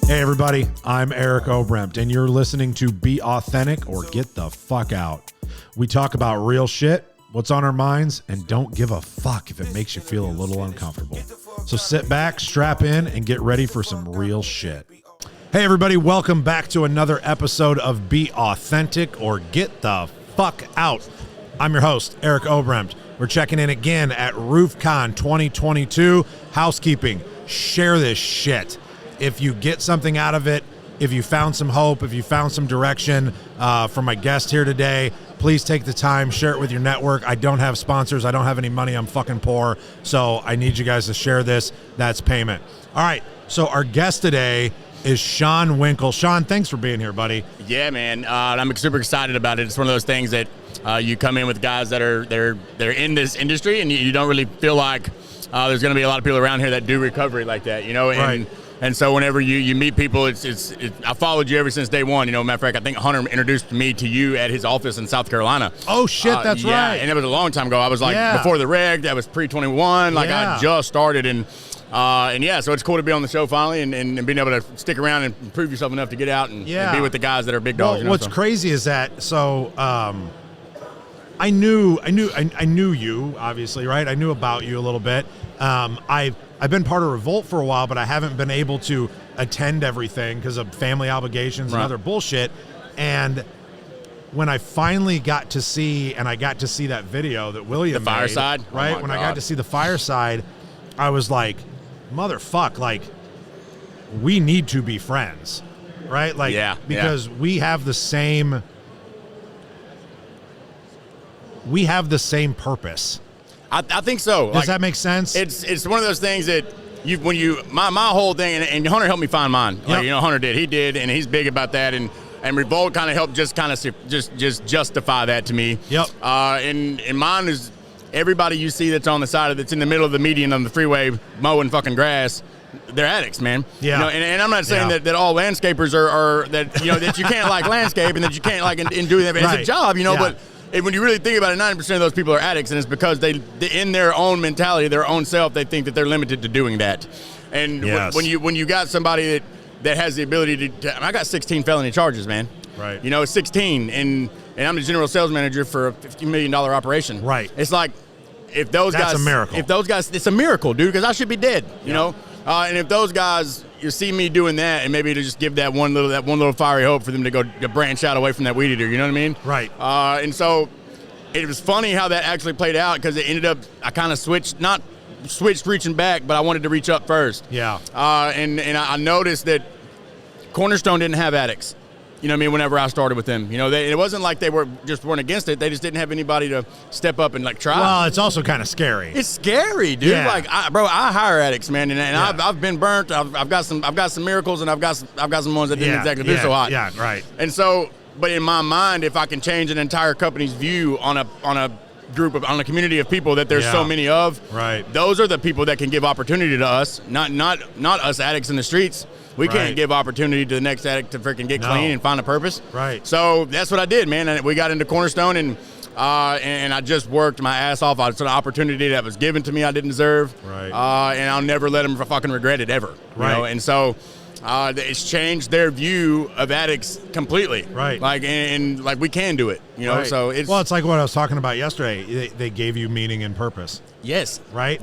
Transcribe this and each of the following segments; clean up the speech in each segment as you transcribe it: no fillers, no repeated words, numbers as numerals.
Hey everybody, I'm Eric Oberembt, and you're listening to Be Authentic or Get the Fuck Out. We talk about real shit, what's on our minds, and don't give a fuck if it makes you feel a little uncomfortable. So sit back, strap in, and get ready for some real shit. Hey everybody, welcome back to another episode of Be Authentic or Get the Fuck Out. I'm your host, Eric Oberembt. We're checking in again at RoofCon 2022. Housekeeping, share this shit. If you get something out of it, if you found some hope, if you found some direction from my guest here today, please take the time, share it with your network. I don't have sponsors. I don't have any money. I'm fucking poor. So I need you guys to share this. That's payment. All right. So our guest today is Sean Winkle. Sean, thanks for being here, buddy. Yeah, man. I'm super excited about it. It's one of those things that you come in with guys that are they're in this industry, and you don't really feel like there's going to be a lot of people around here that do recovery like that, you know. Right. And so whenever you meet people, it's I followed you ever since day one. You know, matter of fact, I think Hunter introduced me to you at his office in South Carolina. Oh, shit, that's yeah, right. And it was a long time ago. I was like, before the reg, that was pre-21. Like, I just started. And yeah, so it's cool to be on the show finally and being able to stick around and prove yourself enough to get out and be with the guys that are big dogs. Well, you know, what's crazy is that, so I knew you, obviously, right? I knew about you a little bit. I've been part of Revolt for a while, but I haven't been able to attend everything because of family obligations and other bullshit. And when I finally got to see, that video that William the fireside, made, right? When I got to see the fireside, I was like, motherfuck, like, we need to be friends, right? Like, because we have the same purpose. I think so. Does that make sense? It's one of those things that my whole thing, and Hunter helped me find mine. Like, you know, Hunter did. He did, and he's big about that. And Revolt kind of helped just justify that to me. Yep. And mine is everybody you see that's on the side that's in the middle of the median on the freeway mowing fucking grass. They're addicts, man. Yeah. You know, and I'm not saying that all landscapers are that, you know, that you can't like landscape and that you can't like and do that. It's a job, you know, but. And when you really think about it, 90% of those people are addicts, and it's because they in their own mentality, their own self, they think that they're limited to doing that. And when you got somebody that has the ability to I got 16 felony charges, man. Right. You know, 16, and I'm the general sales manager for a $50 million operation. Right. It's like if those guys, that's a miracle. If those guys, it's a miracle, dude, because I should be dead. You know. And if those guys, you see me doing that, and maybe to just give that one little fiery hope for them to go branch out away from that weed eater, you know what I mean? Right. And so it was funny how that actually played out, because it ended up, I kind of switched reaching back, but I wanted to reach up first. Yeah. And I noticed that Cornerstone didn't have addicts. You know what I mean? Whenever I started with them, you know, it wasn't like they weren't against it. They just didn't have anybody to step up and like try. Well, it's also kind of scary. It's scary, dude. Yeah. Like, I hire addicts, man, and I've been burnt. I've got some miracles, and I've got some ones that didn't exactly do so hot. Yeah, right. And so, but in my mind, if I can change an entire company's view on a community of people that there's so many of, right, those are the people that can give opportunity to us, not us addicts in the streets. We can't give opportunity to the next addict to freaking get clean and find a purpose. Right. So that's what I did, man. And we got into Cornerstone, and I just worked my ass off. It's an opportunity that was given to me I didn't deserve. Right. And I'll never let them fucking regret it ever. Right. You know? And so it's changed their view of addicts completely. Right. Like, and like we can do it. You know. Right. So it's like what I was talking about yesterday. They gave you meaning and purpose. Yes. Right.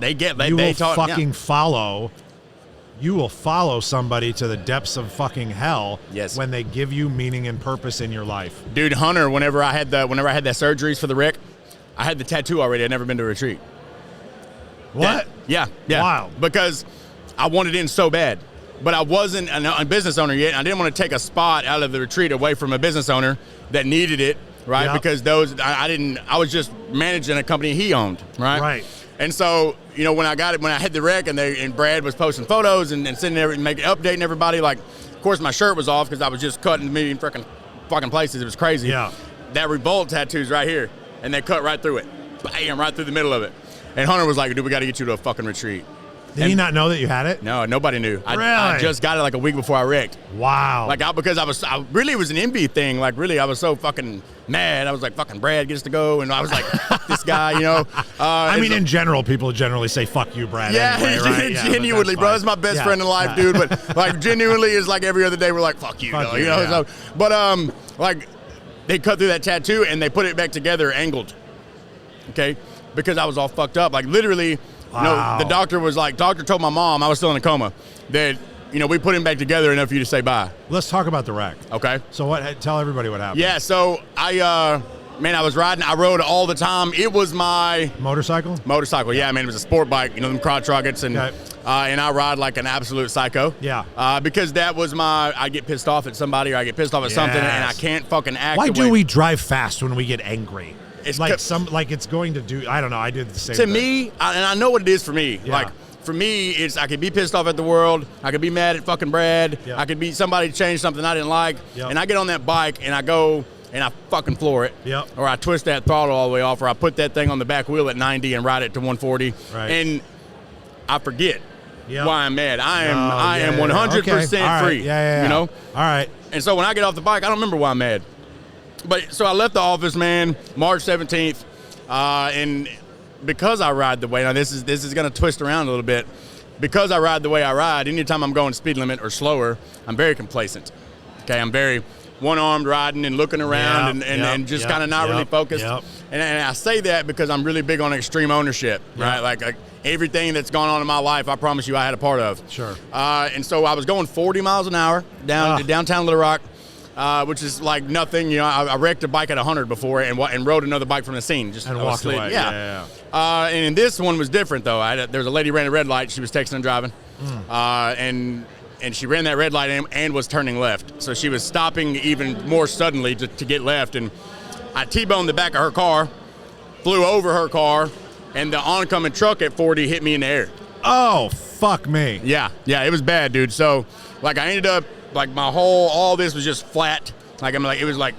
You will follow somebody to the depths of fucking hell when they give you meaning and purpose in your life. Dude, Hunter, whenever I had that surgeries for the wreck, I had the tattoo already. I'd never been to a retreat. What? Yeah. Wow. Because I wanted in so bad. But I wasn't a business owner yet. And I didn't want to take a spot out of the retreat away from a business owner that needed it, right? Yep. Because I was just managing a company he owned, right? Right. And so, you know, when I had the wreck and Brad was posting photos and sending updating everybody, like, of course my shirt was off because I was just cutting a million fucking places. It was crazy. Yeah. That Revolt tattoo's right here, and they cut right through it. Bam, right through the middle of it. And Hunter was like, dude, we got to get you to a fucking retreat. Did he not know that you had it? No, nobody knew. Really? I just got it like a week before I wrecked. Wow. Like, because I really, it was an envy thing. Like, really, I was so fucking mad. I was like, fucking Brad gets to go. And I was like, fuck this guy, you know? I mean, in general, people generally say, fuck you, Brad. Yeah, anyway, right? Yeah, genuinely, bro. That's my best friend in life, dude. But, like, genuinely, it's like every other day we're like, fuck you, Fuck you know? yeah. So, but, like, they cut through that tattoo and they put it back together angled. Okay? Because I was all fucked up. Like, literally, wow. the doctor told my mom, I was still in a coma, that, we put him back together enough for you to say bye. Let's talk about the wreck. Okay. So tell everybody what happened. Yeah, so I was riding. I rode all the time. It was my motorcycle. Yeah, man, it was a sport bike. Them crotch rockets, and okay. And I ride like an absolute psycho. Yeah. Because that was I get pissed off at somebody or I get pissed off at something, and I can't fucking act. Why do we drive fast when we get angry? It's like it's going to do. I don't know. I did the same. To me, and I know what it is for me. Yeah. Like for me, it's I could be pissed off at the world. I could be mad at fucking Brad. Yep. I could be somebody changed something I didn't like, yep. and I get on that bike and I go. And I fucking floor it. Yep. Or I twist that throttle all the way off, or I put that thing on the back wheel at 90 and ride it to 140. Right. And I forget yep. why I'm mad. I am 100% okay. free. Yeah. You know? All right. And so when I get off the bike, I don't remember why I'm mad. But so I left the office, man, March 17th. And because I ride the way, now this is going to twist around a little bit. Because I ride the way I ride, anytime I'm going speed limit or slower, I'm very complacent. Okay, I'm very one-armed riding and looking around and just kind of not really focused. Yep. And I say that because I'm really big on extreme ownership, right? Like everything that's gone on in my life, I promise you I had a part of. Sure. And so I was going 40 miles an hour down to downtown Little Rock, which is like nothing. I wrecked a bike at 100 before and rode another bike from the scene. And walked away. Yeah. And this one was different, though. There was a lady ran a red light. She was texting and driving. And she ran that red light and was turning left. So she was stopping even more suddenly to get left. And I T-boned the back of her car, flew over her car, and the oncoming truck at 40 hit me in the air. Oh, fuck me. Yeah, it was bad, dude. So, like, I ended up, like, all this was just flat. Like, it was, like,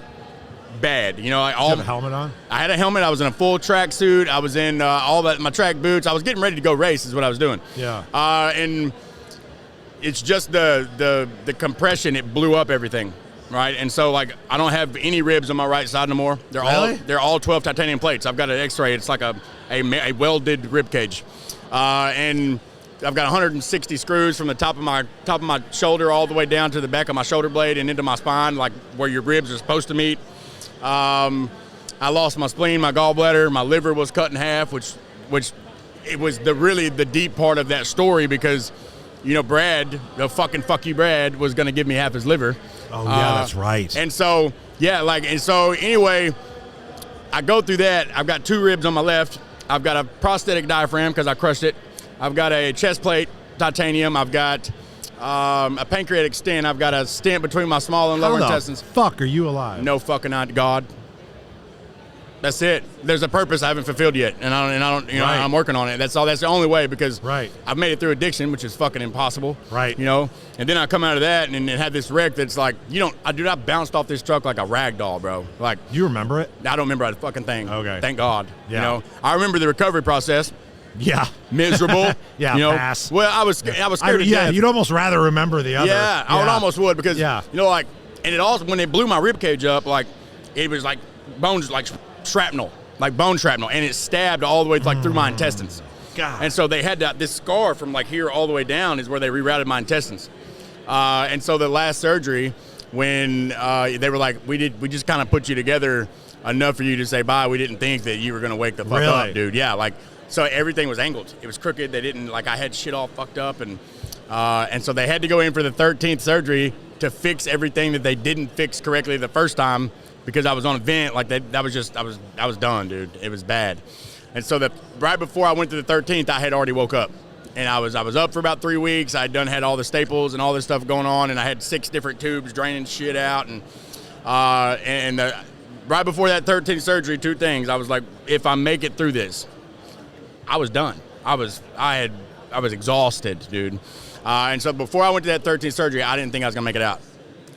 bad. Like, Did you have a helmet on? I had a helmet. I was in a full track suit. I was in my track boots. I was getting ready to go race is what I was doing. Yeah. And it's just the compression. It blew up everything, right? And so, like, I don't have any ribs on my right side no more. They're all 12 titanium plates. I've got an X-ray. It's like a welded rib cage, and I've got 160 screws from the top of my shoulder all the way down to the back of my shoulder blade and into my spine, like where your ribs are supposed to meet. I lost my spleen, my gallbladder, my liver was cut in half, which it was the deep part of that story because. Brad, the fucking fuck you Brad, was going to give me half his liver. Oh, yeah, that's right. And so, anyway, I go through that. I've got 2 ribs on my left. I've got a prosthetic diaphragm because I crushed it. I've got a chest plate, titanium. I've got a pancreatic stent. I've got a stent between my small and lower intestines. How the fuck are you alive? No fucking God. That's it. There's a purpose I haven't fulfilled yet, and I don't. Right. I'm working on it. That's all. That's the only way because right. I've made it through addiction, which is fucking impossible. Right. And then I come out of that and had this wreck that's like I bounced off this truck like a rag doll, bro. Like you remember it? I don't remember a fucking thing. Okay. Thank God. Yeah. I remember the recovery process. Yeah. Miserable. Yeah. Pass. Well, I was scared to death. Yeah. You'd almost rather remember the other. Yeah. I almost would because and it also when they blew my rib cage up, like it was like bones like shrapnel. Like bone shrapnel, and it stabbed all the way through my intestines. God. And so they had this scar from like here all the way down is where they rerouted my intestines. And so the last surgery, when they were like, we just kind of put you together enough for you to say bye. We didn't think that you were gonna wake the fuck up, dude. Yeah, like so everything was angled. It was crooked. They didn't I had shit all fucked up, and so they had to go in for the 13th surgery to fix everything that they didn't fix correctly the first time. Because I was on a vent, like I was done, dude. It was bad, and so right before I went to the 13th, I had already woke up, and I was up for about 3 weeks. I had all the staples and all this stuff going on, and I had 6 different tubes draining shit out, and right before that 13th surgery, 2 things. I was like, if I make it through this, I was done. I was exhausted, dude, and so before I went to that 13th surgery, I didn't think I was gonna make it out.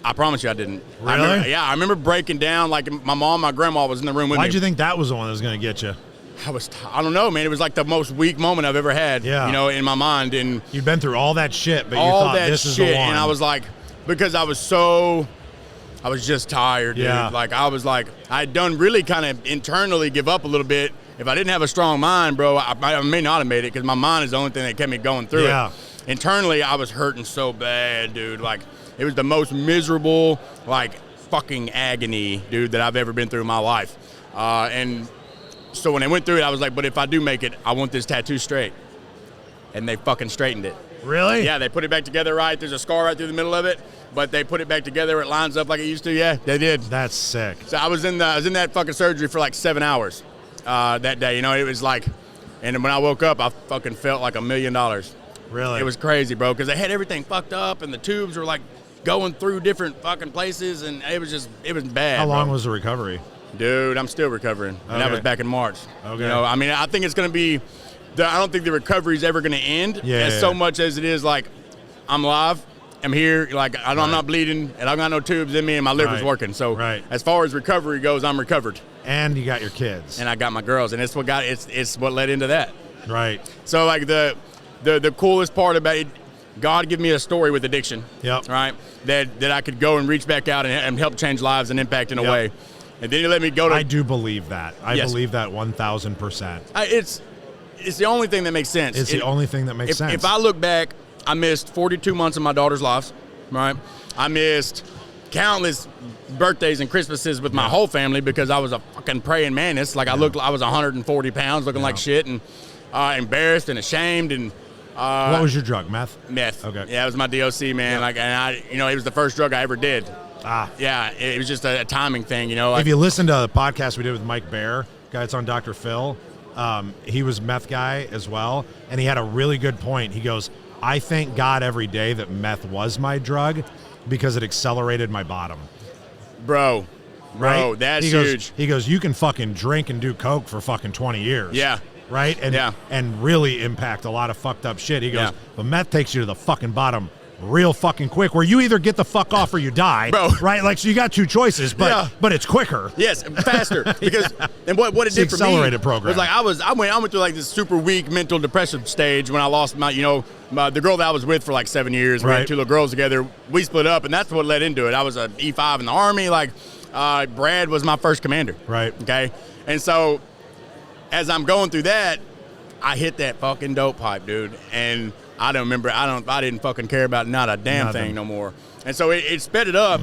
I promise you I didn't. Really? I remember breaking down. Like my mom, my grandma was in the room with me. Why'd you think that was the one that was going to get you? I don't know, man. It was like the most weak moment I've ever had, in my mind. And you've been through all that shit, but you thought this is the one. And I was like, because I was just tired, dude. Like, I was like, I had done really kind of internally give up a little bit. If I didn't have a strong mind, bro, I may not have made it because my mind is the only thing that kept me going through it. Internally, I was hurting so bad, dude. Like, it was the most miserable, like, fucking agony, dude, that I've ever been through in my life. And so when I went through it, I was like, but if I do make it, I want this tattoo straight. And they fucking straightened it. Really? Yeah, they put it back together right. There's a scar right through the middle of it, but they put it back together. It lines up like it used to. Yeah, they did. That's sick. So I was in that fucking surgery for like 7 hours that day. It was like, and when I woke up, I fucking felt like $1 million. Really? It was crazy, bro, because they had everything fucked up, and the tubes were like going through different fucking places, and it was bad. How long was the recovery? Dude, I'm still recovering. And that was back in March. Okay. I mean, I think it's going to be, I don't think the recovery is ever going to end so much as it is like, I'm alive, I'm here, like, I'm not bleeding, and I got no tubes in me, and my liver's working. So as far as recovery goes, I'm recovered. And you got your kids. And I got my girls, and it's what led into that. Right. So, like, the coolest part about it, God gave me a story with addiction. Yep. Right? That I could go and reach back out and help change lives and impact in a way. And then he let me go to... I do believe that. I believe that 1,000%. It's the only thing that makes sense. It's the only thing that makes sense. If I look back, I missed 42 months of my daughter's lives, right? I missed countless birthdays and Christmases with my whole family because I was a fucking praying mantis. Like, I was 140 pounds looking like shit and embarrassed and ashamed. And what was your drug? Meth? Meth. Okay. Yeah, it was my DOC, man. Yeah. Like, and it was the first drug I ever did. Yeah, it was just a timing thing, Like, if you listen to the podcast we did with Mike Baer, guy that's on Dr. Phil, he was meth guy as well, and he had a really good point. He goes, I thank God every day that meth was my drug because it accelerated my bottom. Bro, right? That's huge. He goes, you can fucking drink and do coke for fucking 20 years. Yeah. Right? And really impact a lot of fucked up shit. He goes, but meth takes you to the fucking bottom real fucking quick, where you either get the fuck off or you die, bro. Right? Like, so you got two choices, but it's quicker. Yes, faster. Because and what it did for me accelerated program. was like I went through like this super weak mental depressive stage when I lost my the girl that I was with for like 7 years. We had 2 little girls together. We split up, and that's what led into it. I was an E5 in the Army. Like, Brad was my first commander. Right. Okay. And so as I'm going through that, I hit that fucking dope pipe, dude, and I don't remember. I didn't fucking care about not a damn thing no more. And so it sped it up.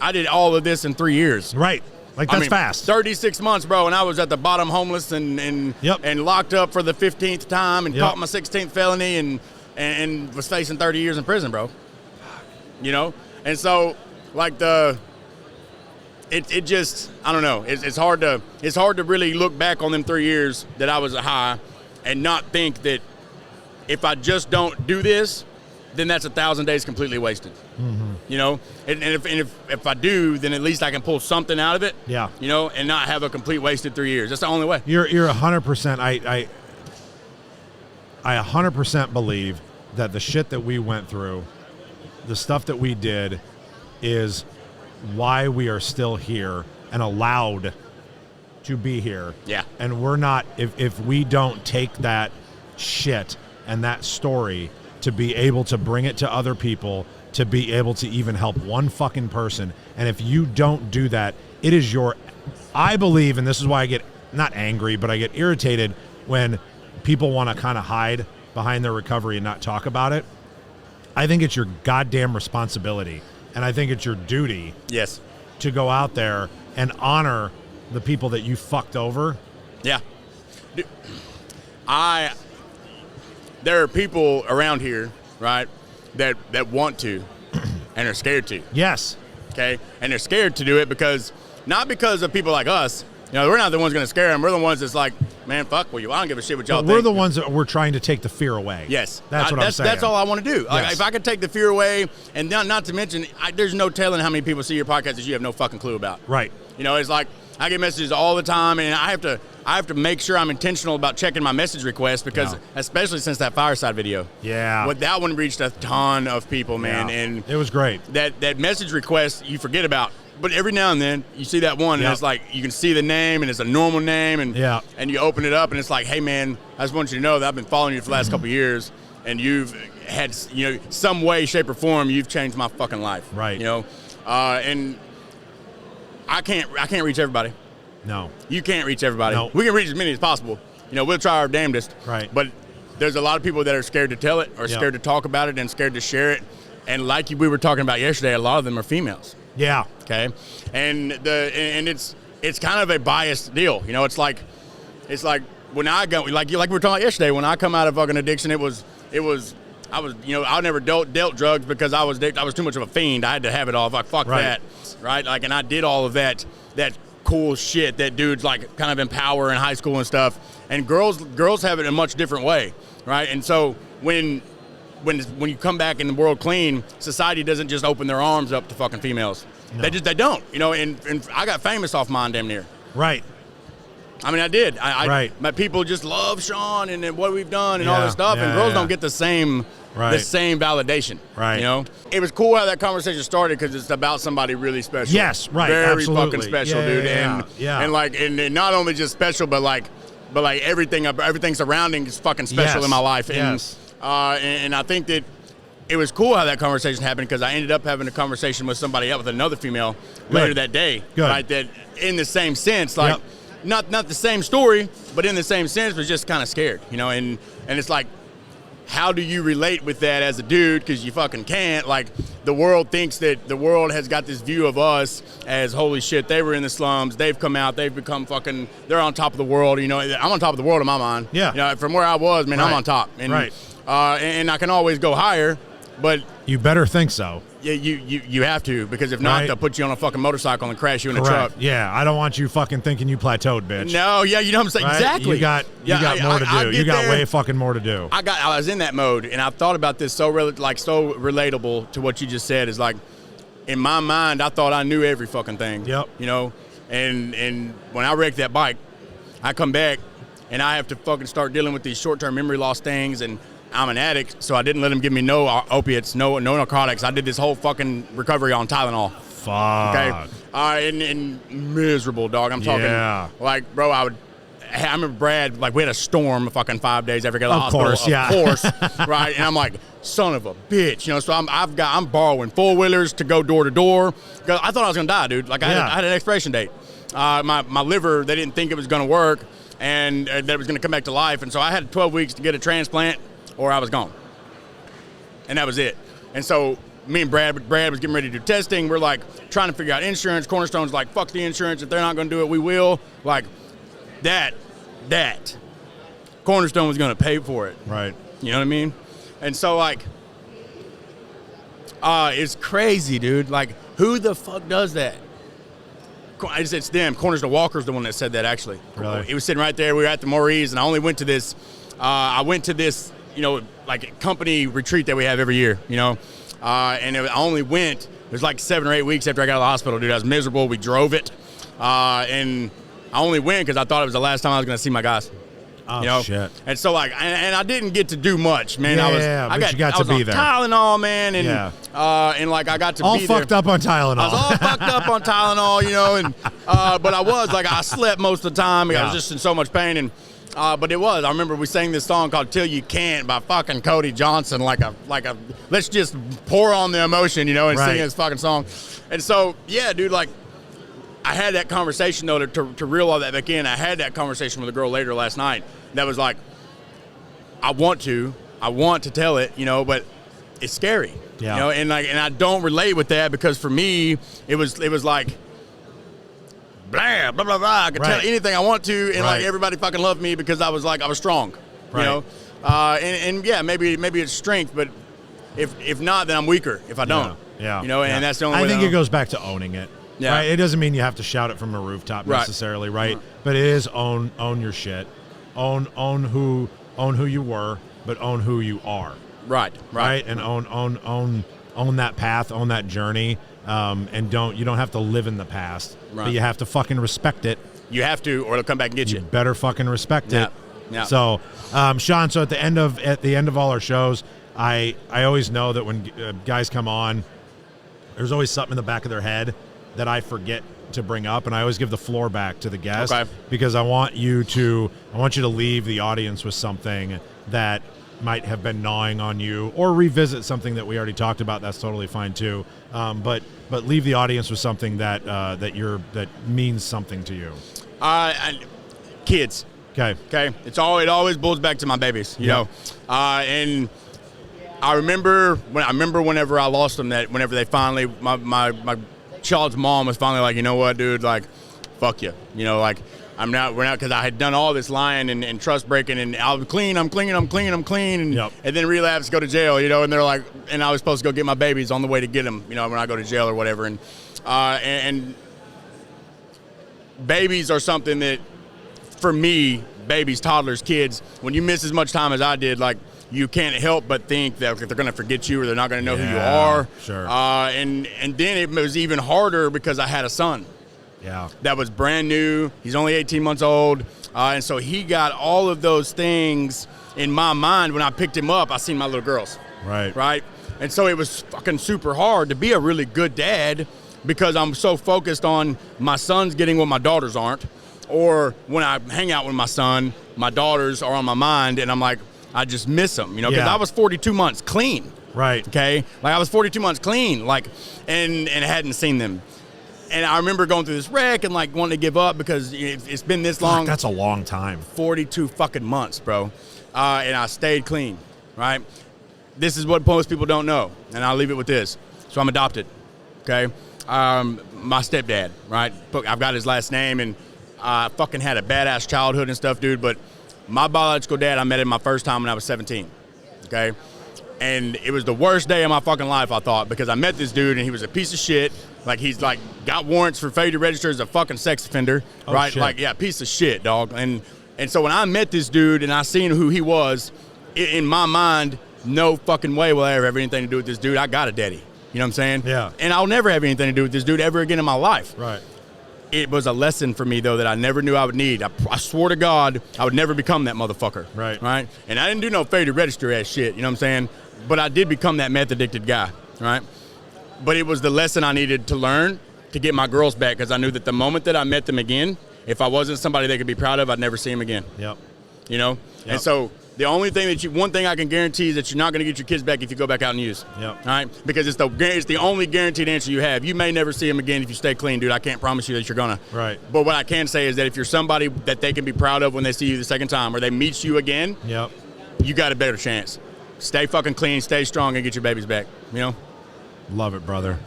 I did all of this in 3 years. Right. Like, that's fast. 36 months, bro, and I was at the bottom homeless and locked up for the 15th time and caught my 16th felony and was facing 30 years in prison, bro. And so, like, it just, I don't know. It's hard to really look back on them 3 years that I was high and not think that if I just don't do this, then that's 1,000 days completely wasted. Mm-hmm. And if I do, then at least I can pull something out of it. Yeah. And not have a complete wasted 3 years. That's the only way. You're 100%. I 100% believe that the shit that we went through, the stuff that we did, is why we are still here and allowed to be here. Yeah. And we're not, if we don't take that shit and that story to be able to bring it to other people, to be able to even help one fucking person. And if you don't do that, it is I believe, and this is why I get not angry, but I get irritated when people want to kind of hide behind their recovery and not talk about it. I think it's your goddamn responsibility. And I think it's your duty. Yes. To go out there and honor the people that you fucked over. Yeah. There are people around here, right, that want to and are scared to. Yes. Okay? And they're scared to do it not because of people like us. We're not the ones going to scare them. We're the ones that's like, man, fuck you. I don't give a shit what y'all think. We're the ones that we're trying to take the fear away. Yes. That's what I'm saying. That's all I want to do. Yes. Like, if I could take the fear away, and not to mention, there's no telling how many people see your podcast that you have no fucking clue about. Right. It's like, I get messages all the time, and I have to make sure I'm intentional about checking my message requests because, especially since that Fireside video. Yeah. That one reached a ton of people, man. Yeah. And it was great. That message request you forget about but every now and then you see that one, and it's like you can see the name, and it's a normal name, and you open it up, and it's like, hey man, I just want you to know that I've been following you for the last couple of years, and you've had, you know, some way, shape, or form, you've changed my fucking life. Right. You know, and I can't reach everybody. No. You can't reach everybody. No. We can reach as many as possible. You know, we'll try our damnedest. Right. But there's a lot of people that are scared to tell it, or scared to talk about it, and scared to share it. And like we were talking about yesterday, a lot of them are females. Yeah. Okay. And it's kind of a biased deal. You know, it's like when I go, like we were talking about yesterday, when I come out of fucking addiction, I was, you know, I never dealt drugs because I was too much of a fiend. I had to have it all. Like, fuck that. Right. Like, and I did all of that cool shit that dudes like kind of empower in high school and stuff. And girls have it in a much different way. Right. And so when you come back in the world clean, society doesn't just open their arms up to fucking females. No. They don't, you know, and I got famous off mine damn near. Right. I mean, I did. Right. My people just love Sean and what we've done and all this stuff, and girls don't get the same validation. Right. You know, it was cool how that conversation started because it's about somebody really special. Yes. Right. Very Absolutely. fucking special, dude. And not only just special, but like everything surrounding is fucking special in my life. And, and I think that it was cool how that conversation happened because I ended up having a conversation with somebody else, with another female later that day. Good. Right. That in the same sense, like. Not the same story, but in the same sense, was just kind of scared, you know, and it's like, how do you relate with that as a dude? Because you fucking can't. Like, the world thinks that the world has got this view of us as, holy shit, they were in the slums, they've come out, they've become fucking, they're on top of the world, you know. I'm on top of the world in my mind. Yeah. You know, from where I was, man, I'm on top. And, and I can always go higher, but... You better think so. Yeah, you have to, because if not, they'll put you on a fucking motorcycle and crash you in a truck. Yeah, I don't want you fucking thinking you plateaued, bitch. No, yeah, you know what I'm saying? Right? Exactly. You got more to do. You got way fucking more to do. I was in that mode, and I've thought about this so relatable to what you just said. Is like, in my mind, I thought I knew every fucking thing. Yep. You know, and when I wrecked that bike, I come back, and I have to fucking start dealing with these short-term memory loss things, and I'm an addict, so I didn't let him give me no opiates, no narcotics. I did this whole fucking recovery on Tylenol. Fuck. Okay. And miserable, dog. I'm talking like, bro, I remember Brad, like, we had a storm fucking 5 days after I got to the hospital. Of course, right? And I'm like, son of a bitch, you know. So I'm borrowing 4-wheelers to go door to door. I thought I was gonna die, dude. Like, I had an expiration date. My liver, they didn't think it was gonna work, and that it was gonna come back to life. And so I had 12 weeks to get a transplant, or I was gone. And that was it. And so me and Brad was getting ready to do testing. We're like trying to figure out insurance. Cornerstone's like, fuck the insurance. If they're not going to do it, we will. Like, that Cornerstone was going to pay for it. Right. You know what I mean? And so, like, it's crazy, dude. Like, who the fuck does that? It's them. Cornerstone Walker's the one that said that, actually. Really? He was sitting right there. We were at the Maurice, and I only went to this. You know, like a company retreat that we have every year, you know, and I only went, it was like 7 or 8 weeks after I got out of the hospital, dude. I was miserable. We drove it, and I only went because I thought it was the last time I was going to see my guys. Oh, you know? Shit. And so, like, and I didn't get to do much, man. Yeah, I was on Tylenol, man, and like, I got to all be there. fucked up on Tylenol. I was all fucked up on Tylenol, you know, and but I was, like, I slept most of the time. I was just in so much pain, and but it was. I remember we sang this song called "Till You Can't" by fucking Cody Johnson, like a. Let's just pour on the emotion, you know, and sing this fucking song. And so, yeah, dude, like, I had that conversation though to reel all that back in. I had that conversation with a girl later last night that was like, I want to tell it, you know, but it's scary, you know, and I don't relate with that because for me it was like. Blah, blah, blah, blah. I could tell anything I want to, and like everybody fucking loved me because I was strong, you know. And yeah, maybe it's strength, but if not, then I'm weaker if I don't. Yeah. You know, and that's the only way. I think it goes back to owning it. Yeah. Right? It doesn't mean you have to shout it from a rooftop necessarily, right? But it is own your shit. Own who you were, but own who you are. Right. And own that path, own that journey. And you don't have to live in the past, but you have to fucking respect it. You have to, or it'll come back and get you. You better fucking respect it. Yeah. So, Sean, so at the end of all our shows, I always know that when guys come on, there's always something in the back of their head that I forget to bring up, and I always give the floor back to the guest because I want you to leave the audience with something that might have been gnawing on you, or revisit something that we already talked about. That's totally fine too. But leave the audience with something that means something to you. Kids. Okay. It always boils back to my babies, you know. And I remember whenever I lost them, that whenever they finally, my child's mom was finally like, you know what, dude, like, fuck you, you know, like, we're not, because I had done all this lying and trust breaking, and I'm clean, and then relapse, go to jail, you know, and they're like, and I was supposed to go get my babies on the way to get them, you know, when I go to jail or whatever, and babies are something that, for me, babies, toddlers, kids, when you miss as much time as I did, like, you can't help but think that they're going to forget you, or they're not going to know who you are. Sure. And then it was even harder because I had a son. Yeah. That was brand new. He's only 18 months old. And so he got all of those things in my mind. When I picked him up, I seen my little girls. Right. And so it was fucking super hard to be a really good dad, because I'm so focused on my sons getting what my daughters aren't. Or when I hang out with my son, my daughters are on my mind, and I'm like, I just miss them, you know, because I was 42 months clean. Right. Okay. Like, I was 42 months clean, like, and hadn't seen them. And I remember going through this wreck and, like, wanting to give up because it's been this long. That's a long time. 42 fucking months, bro. And I stayed clean, right? This is what most people don't know, and I'll leave it with this. So I'm adopted, okay? My stepdad, right? I've got his last name, and I fucking had a badass childhood and stuff, dude, but my biological dad, I met him my first time when I was 17, okay? And it was the worst day of my fucking life, I thought, because I met this dude, and he was a piece of shit. Like, he's, like, got warrants for failure to register as a fucking sex offender, right? Shit. Like, yeah, piece of shit, dog. And so when I met this dude and I seen who he was, in my mind, no fucking way will I ever have anything to do with this dude. I got a daddy. You know what I'm saying? Yeah. And I'll never have anything to do with this dude ever again in my life. Right. It was a lesson for me, though, that I never knew I would need. I swore to God I would never become that motherfucker. Right. Right? And I didn't do no failure to register ass shit, you know what I'm saying? But I did become that meth addicted guy, right? But it was the lesson I needed to learn to get my girls back, because I knew that the moment that I met them again, if I wasn't somebody they could be proud of, I'd never see them again. Yep. You know? Yep. And so the only thing one thing I can guarantee is that you're not going to get your kids back if you go back out and use. Yep. All right? Because it's the only guaranteed answer you have. You may never see them again if you stay clean, dude. I can't promise you that you're going to. Right. But what I can say is that if you're somebody that they can be proud of when they see you the second time, or they meet you again, yep, you got a better chance. Stay fucking clean, stay strong, and get your babies back, you know? Love it, brother.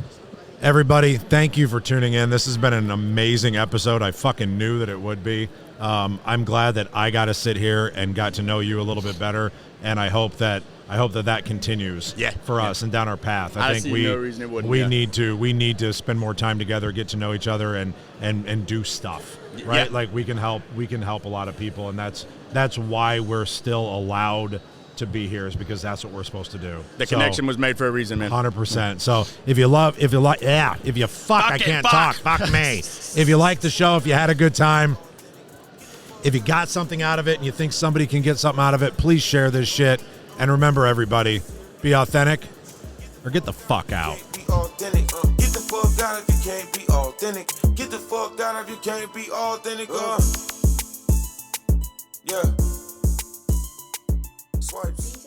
Everybody, thank you for tuning in. This has been an amazing episode. I fucking knew that it would be. I'm glad that I got to sit here and got to know you a little bit better, and I hope that continues for us and down our path. I think see no reason it wouldn't. We need to spend more time together, get to know each other, and do stuff, right? Yeah. Like we can help a lot of people, and that's why we're still allowed to be here, is because that's what we're supposed to do. The connection was made for a reason, man. 100%. So fuck me. If you like the show, if you had a good time, if you got something out of it and you think somebody can get something out of it, please share this shit. And remember, everybody, be authentic or get the fuck out. Get the fuck out if you can't be authentic. Get the fuck out if you can't be authentic. Yeah. Swipes.